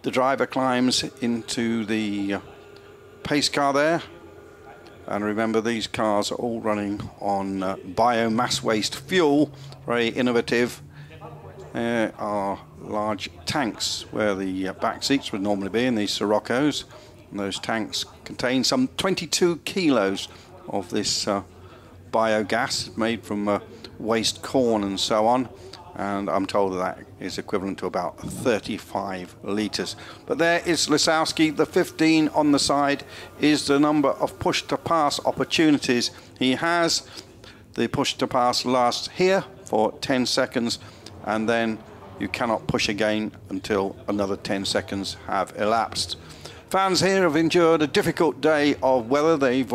The driver climbs into the pace car there. And remember, these cars are all running on biomass waste fuel, very innovative. There are large tanks where the back seats would normally be in these Sciroccos. And those tanks contain some 22 kilos of this biogas made from waste corn and so on. And I'm told that is equivalent to about 35 litres. But there is Lisowski. The 15 on the side is the number of push-to-pass opportunities he has. The push-to-pass lasts here for 10 seconds, and then you cannot push again until another 10 seconds have elapsed. Fans here have endured a difficult day of weather. They've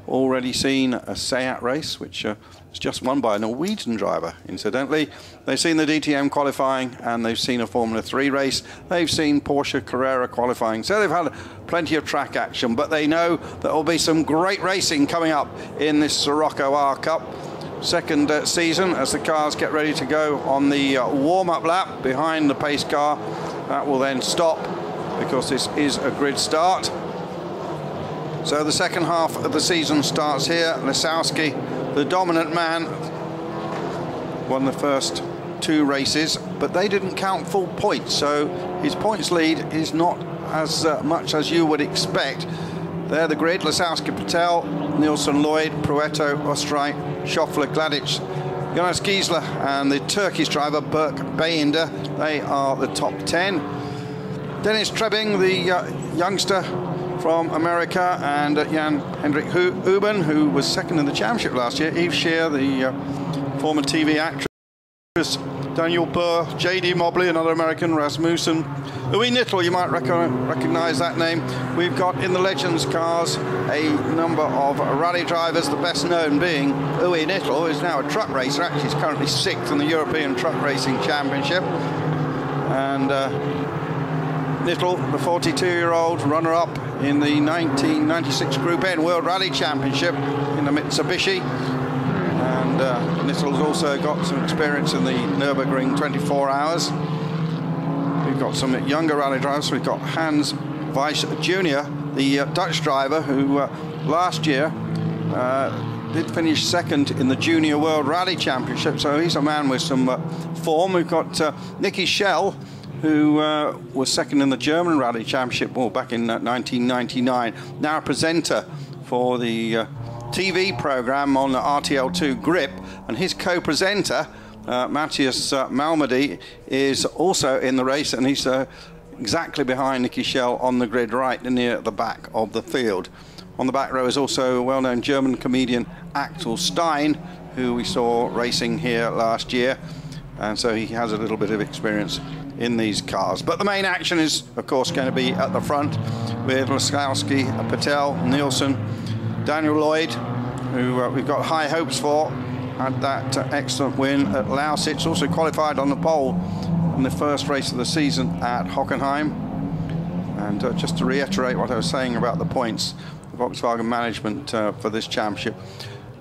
already seen a Seat race, which was just won by a Norwegian driver, incidentally. They've seen the DTM qualifying, and they've seen a Formula 3 race. They've seen Porsche Carrera qualifying, so they've had plenty of track action, but they know there will be some great racing coming up in this Scirocco R Cup. Second season, as the cars get ready to go on the warm-up lap behind the pace car. That will then stop because this is a grid start. So the second half of the season starts here. Lisowski, the dominant man, won the first 2 races, but they didn't count full points, so his points lead is not as much as you would expect. There the grid: Lisowski, Patel, Nielsen, Lloyd, Pruetto, Ostreit, Schoffler, Gladic, Jonas Giesler, and the Turkish driver Berk Beyinder. They are the top 10. Dennis Trebing, the youngster from America, and Jan-Hendrik Huben, who was second in the championship last year. Yves Scheer, the former TV actress. Daniel Burr, J.D. Mobley, another American. Rasmussen. Uwe Nittel, you might recognize that name. We've got in the Legends cars a number of rally drivers, the best known being Uwe Nittel, who is now a truck racer. Actually, he's currently 6th in the European Truck Racing Championship. And Nittel, the 42-year-old runner-up in the 1996 Group N World Rally Championship in the Mitsubishi. And Nittel's also got some experience in the Nürburgring 24 hours. We've got some younger rally drivers. We've got Hans Weiss Jr., the Dutch driver, who last year did finish second in the Junior World Rally Championship, so he's a man with some form. We've got Nicky Schell, who was second in the German Rally Championship back in 1999, now a presenter for the TV program on the RTL2 Grip, and his co-presenter, Matthias Malmedy, is also in the race, and he's exactly behind Nicky Schell on the grid, right near the back of the field. On the back row is also a well-known German comedian Axel Stein, who we saw racing here last year, and so he has a little bit of experience in these cars. But the main action is, of course, going to be at the front with Lisowski, Patel, Nielsen, Daniel Lloyd, who we've got high hopes for. Had that excellent win at Lausitz, also qualified on the pole in the first race of the season at Hockenheim. And just to reiterate what I was saying about the points, the Volkswagen management for this championship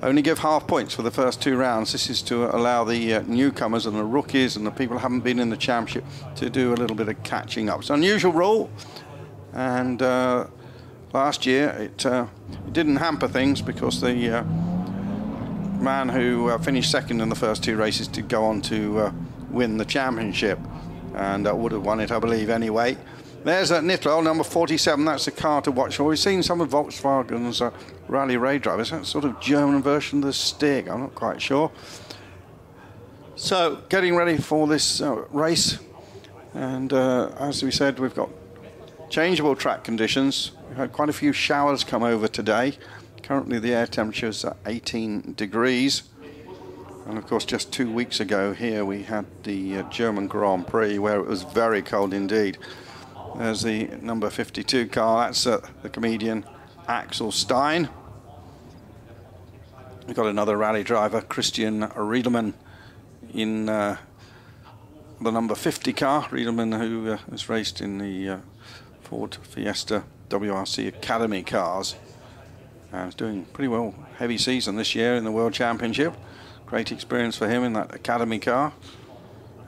only give half points for the first 2 rounds. This is to allow the newcomers and the rookies and the people who haven't been in the championship to do a little bit of catching up. It's an unusual rule, and last year it didn't hamper things because the man who finished second in the first 2 races did go on to win the championship, and would have won it, I believe, anyway. There's Nittel, number 47. That's the car to watch for. We've seen some of Volkswagen's rally raid drivers. That sort of German version of the Stig, I'm not quite sure. So, getting ready for this race, and as we said, we've got changeable track conditions. We've had quite a few showers come over today. Currently the air temperature is at 18 degrees. And of course, just 2 weeks ago here we had the German Grand Prix, where it was very cold indeed. There's the number 52 car. That's the comedian Axel Stein. We've got another rally driver, Christian Riedelmann, in the number 50 car. Riedelmann, who has raced in the Ford Fiesta WRC Academy cars. And is doing pretty well, heavy season this year in the World Championship. Great experience for him in that Academy car.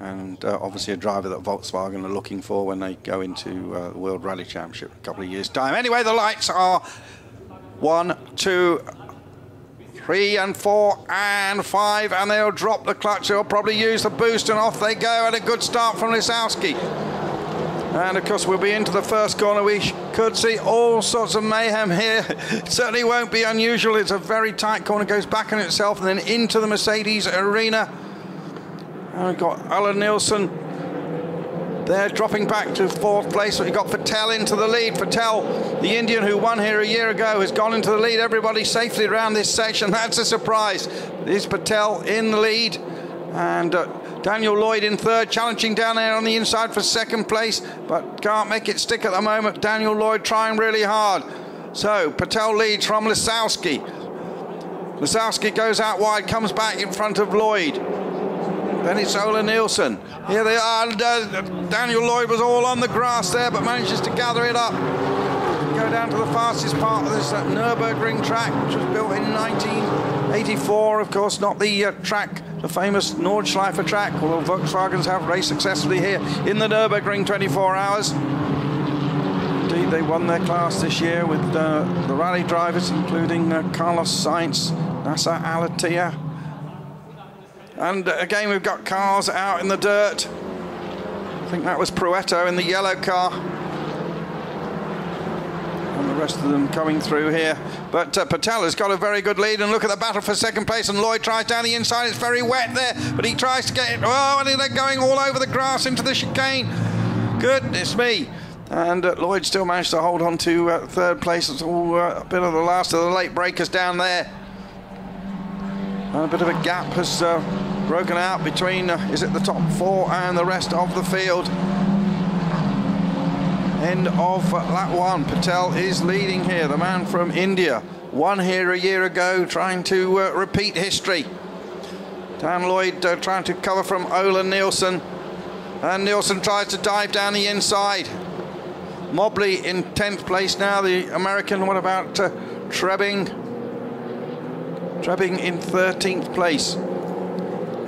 and obviously a driver that Volkswagen are looking for when they go into the World Rally Championship in a couple of years' time. Anyway, the lights are 1, 2, 3 and 4 and 5, and they'll drop the clutch. They'll probably use the boost, and off they go. And a good start from Lisowski. And of course, we'll be into the first corner. We could see all sorts of mayhem here. It certainly won't be unusual. It's a very tight corner, goes back on itself and then into the Mercedes arena. And we've got Alan Nielsen there dropping back to 4th place. We've got Patel into the lead. Patel, the Indian who won here a year ago, has gone into the lead. Everybody safely around this section. That's a surprise. Is Patel in the lead. And Daniel Lloyd in 3rd, challenging down there on the inside for 2nd place, but can't make it stick at the moment. Daniel Lloyd trying really hard. So Patel leads from Lisowski. Lisowski goes out wide, comes back in front of Lloyd. Then it's Ola Nielsen. Here they are. Daniel Lloyd was all on the grass there, but manages to gather it up. Go down to the fastest part of this Nürburgring track, which was built in 1984. Of course, not the track, the famous Nordschleife track, although Volkswagens have raced successfully here in the Nürburgring 24 hours. Indeed, they won their class this year with the rally drivers, including Carlos Sainz, Nasser Al-Attiyah. And again, we've got cars out in the dirt. I think that was Pruetto in the yellow car. And the rest of them coming through here. But Patel has got a very good lead, and look at the battle for 2nd place, and Lloyd tries down the inside. It's very wet there, but he tries to get it. Oh, and they're going all over the grass into the chicane. Goodness me. And Lloyd still managed to hold on to 3rd place. It's all a bit of the last of the late breakers down there. And a bit of a gap has broken out between, is it the top 4 and the rest of the field. End of lap 1. Patel is leading here, the man from India. Won here a year ago, trying to repeat history. Dan Lloyd trying to cover from Ola Nielsen. And Nielsen tries to dive down the inside. Mobley in 10th place now, the American. What about Trebbing? Trebbing in 13th place.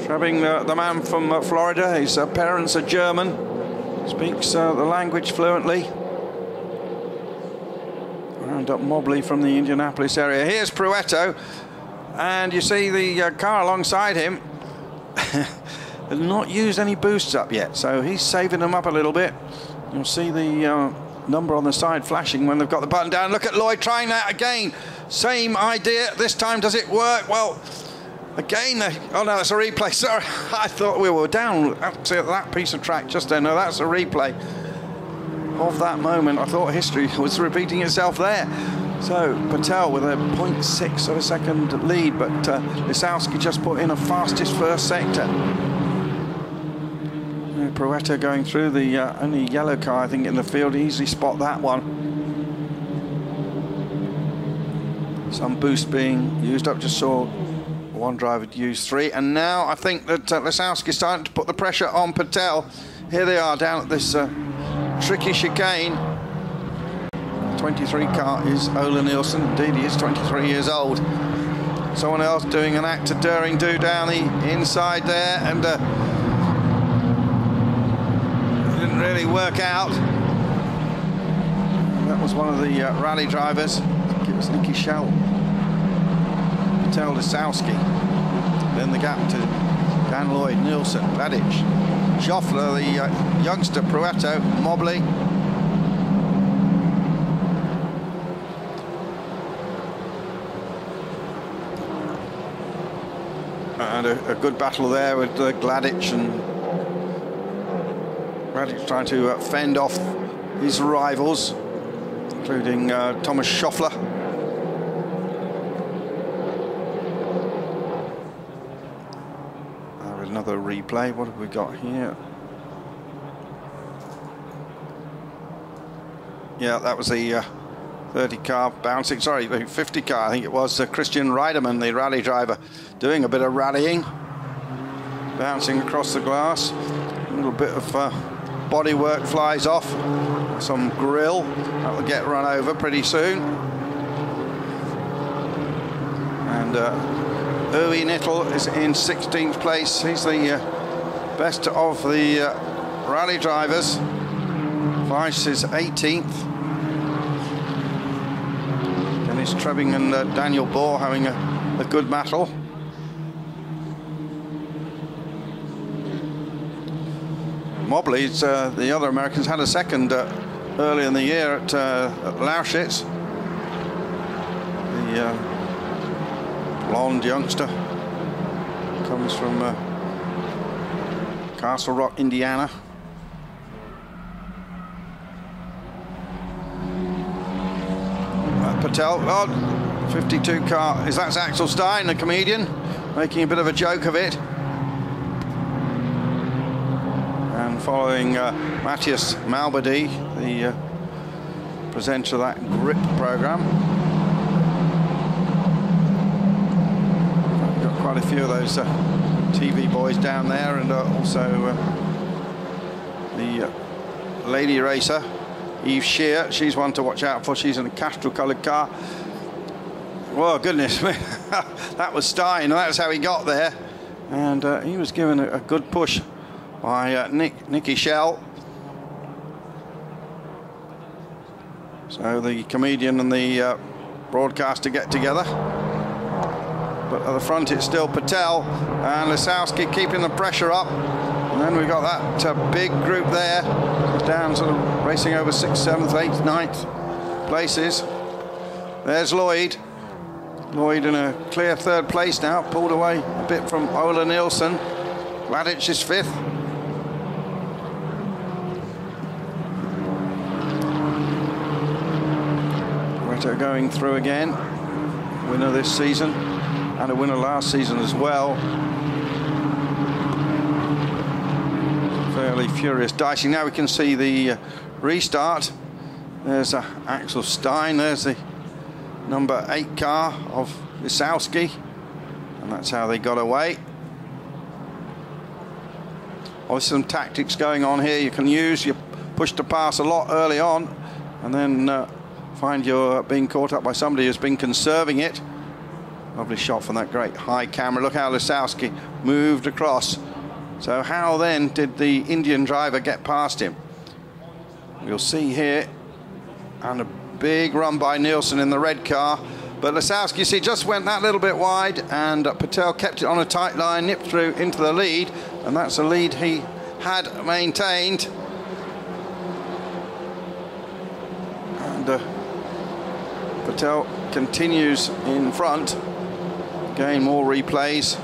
Trebbing, the man from Florida. His parents are German. Speaks the language fluently. Round up Mobley from the Indianapolis area. Here's Pruetto. And you see the car alongside him has not used any boosts up yet. So he's saving them up a little bit. You'll see the number on the side flashing when they've got the button down. Look at Lloyd trying that again. Same idea. This time, does it work? Well, again, oh no, that's a replay. Sorry, I thought we were down to that piece of track just then. No, that's a replay of that moment. I thought history was repeating itself there. So Patel with a 0.6 of a second lead, but Lisowski just put in a fastest first sector. Pruetto going through the only yellow car, I think, in the field. Easily spot that one. Some boost being used up. Just saw one driver use 3, and now I think that Lisowski is starting to put the pressure on Patel. Here they are down at this tricky chicane. 23 car is Ola Nielsen. Indeed, he is 23 years old. Someone else doing an act of daring do down the inside there, and didn't really work out. That was one of the rally drivers. I think it was Nicky Schell. Patel, Lisowski. Then the gap to Dan Lloyd, Nielsen, Vladic, Joffler, the youngster, Pruetto, Mobley. And a good battle there with Vladic, and Vladic trying to fend off his rivals, including Thomas Schoeffler. Another replay. What have we got here? Yeah, that was the 30 car bouncing, sorry, 50 car, I think it was. Christian Reidemann, the rally driver, doing a bit of rallying, bouncing across the glass. A little bit of bodywork flies off, some grill that will get run over pretty soon. And Uwe Nittel is in 16th place. He's the best of the rally drivers. Weiss is 18th. Dennis Trebbing and Daniel Bohr having a good battle. Mobley's, the other Americans, had a second early in the year at Lausitz. The blonde youngster comes from Castle Rock, Indiana. Patel, 52 car, that's Axel Stein, the comedian, making a bit of a joke of it. And following Matthias Malbady, the presenter of that grip program. Got quite a few of those TV boys down there, and also the lady racer, Eve Shear. She's one to watch out for. She's in a Castro-coloured car. Well, goodness, that was Stein. That's how he got there, and he was given a good push by Nicky Schell. So the comedian and the broadcaster get together. But at the front it's still Patel and Lisowski keeping the pressure up. And then we've got that big group there, down sort of racing over 6th, 7th, 8th, 9th places. There's Lloyd. Lloyd in a clear 3rd place now, pulled away a bit from Ola Nielsen. Vladic is 5th. Reto going through again. Winner this season, and a winner last season as well. Fairly furious dicing. Now we can see the restart. There's Axel Stein. There's the number 8 car of Lisowski, and that's how they got away. Obviously some tactics going on here. You can use your push to pass a lot early on, and then find you're being caught up by somebody who's been conserving it. Lovely shot from that great high camera. Look how Lisowski moved across. So how then did the Indian driver get past him? We'll see here. And a big run by Nielsen in the red car. But Lisowski, you see, just went that little bit wide, and Patel kept it on a tight line, nipped through into the lead, and that's a lead he had maintained. And Patel continues in front. Again, more replays.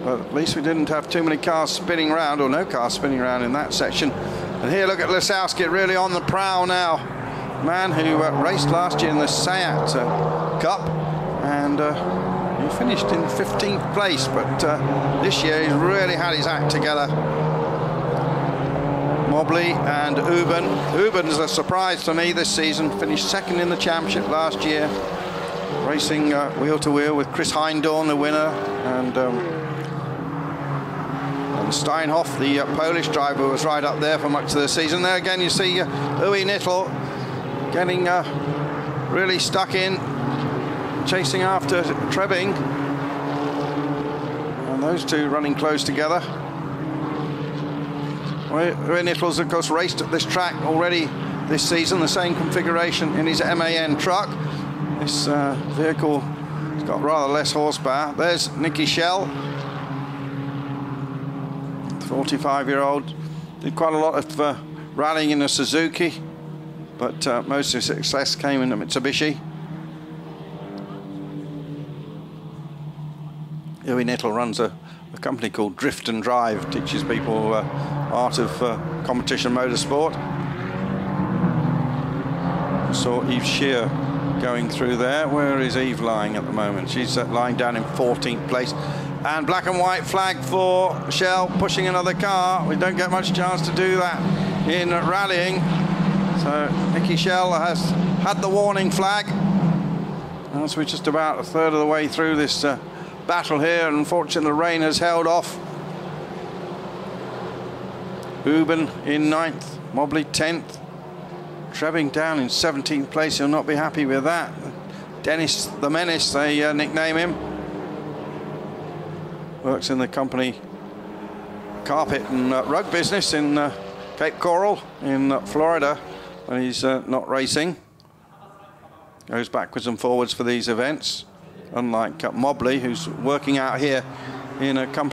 But at least we didn't have too many cars spinning around, or no cars spinning around in that section. And here, look at Lisowski really on the prowl now. Man who raced last year in the Sayat Cup, and he finished in 15th place, but this year he's really had his act together. Mobley and Uben. Uben's a surprise to me this season, finished 2nd in the championship last year, racing wheel to wheel with Chris Heindorn, the winner, and Steinhoff, the Polish driver, was right up there for much of the season. There again you see Uwe Nittel getting really stuck in, chasing after Trebbing, and those two running close together. Uwe Nittel's of course raced at this track already this season, the same configuration in his MAN truck. This vehicle has got rather less horsepower. There's Nicky Schell, 45-year-old, did quite a lot of rallying in a Suzuki, but most of his success came in a Mitsubishi. Uwe Nittel runs a company called Drift and Drive, teaches people art of competition motorsport. Saw Eve Shear going through there. Where is Eve lying at the moment? She's lying down in 14th place. And black and white flag for Schell, pushing another car. We don't get much chance to do that in rallying. So Nicky Schell has had the warning flag. As we're just about a third of the way through this battle here, and unfortunately the rain has held off. Uben in 9th, Mobley 10th. Trebbing down in 17th place, he'll not be happy with that. Dennis the Menace, they nickname him. Works in the company carpet and rug business in Cape Coral in Florida when he's not racing. Goes backwards and forwards for these events, unlike Mobley, who's working out here in a company